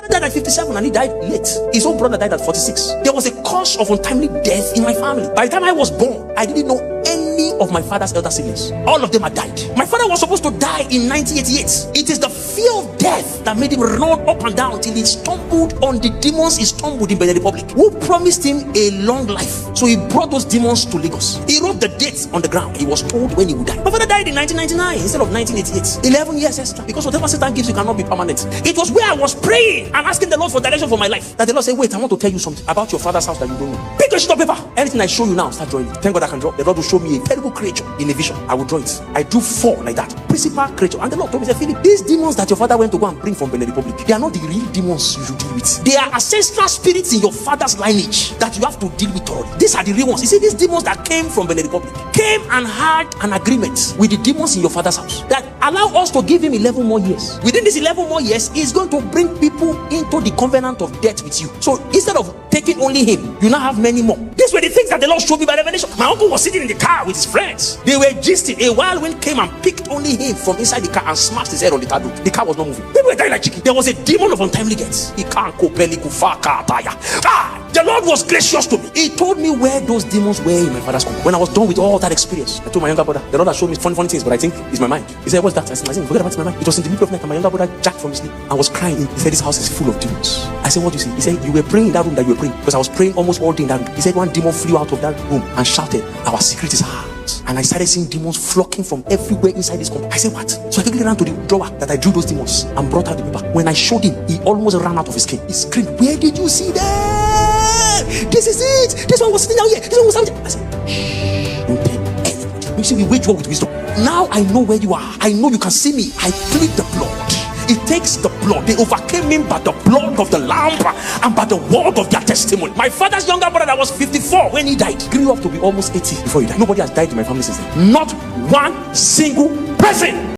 He died at 57 and he died late. His own brother died at 46. There was a cause of untimely death in my family. By the time I was born, I didn't know any of my father's elder siblings. All of them had died. My father was supposed to die in 1988. It is the fear of death that made him run up and down till he stumbled on the demons he stumbled in Benin Republic, who promised him a long life. So he brought those demons to Lagos. He wrote the dates on the ground. He was told when he would die. My father died in 1999 instead of 1988. 11 years extra, because whatever Satan gives you cannot be permanent. It was where I was praying and asking the Lord for direction for my life that the Lord said, wait, I want to tell you something about your father's house that you don't know. Pick a sheet of paper. Anything I show you now, start drawing it. Thank God I can draw. The Lord will show me a terrible creature in a vision. I will draw it. I drew 4 like that. Principal creature. And the Lord told me, Philip, these demons that your father went to go and bring from Benin Republic, they are not the real demons you should deal with. They are ancestral spirits in your father's lineage that you have to deal with thoroughly. These are the real ones. You see, these demons that came from Benin Republic came and had an agreement with the demons in your father's house that allow us to give him 11 more years. Within these 11 more years, he's going to bring people into the covenant of death with you. So instead of taking only him, you now have many more. These were the things that the Lord showed me by revelation. My uncle was sitting in the car with his friends. They were gisting. A wild wind came and picked only him from inside the car and smashed his head on the third road. The car was not moving. People were dying like chicken. There was a demon of untimely death. The Lord was gracious to me. He told me where those demons were in my father's home. When I was done with all that experience, I told my younger brother, the Lord has showed me funny things, but I think it's my mind. He said, what's that? I said, forget about it, my mind. It was in the middle of the night and my younger brother jacked from his sleep and was crying. He said, this house is full of demons. I said, what do you see? He said, you were praying in that room that you were praying, because I was praying almost all day in that room. He said, one demon flew out of that room and shouted, our secret is hard. And I started seeing demons flocking from everywhere inside this company. I said, what? So I quickly ran to the drawer that I drew those demons and brought out the paper. When I showed him, he almost ran out of his skin. He screamed, where did you see that? This is it. This one was sitting down here. This one was out here. I said, shh, don't tell anybody. You see, we wage war with wisdom. Now I know where you are. I know you can see me. I plead the blood. It takes the blood. They overcame him by the blood of the Lamb and by the word of their testimony. My father's younger brother that was 54 when he died grew up to be almost 80 before he died. Nobody has died in my family since then. Not one single person.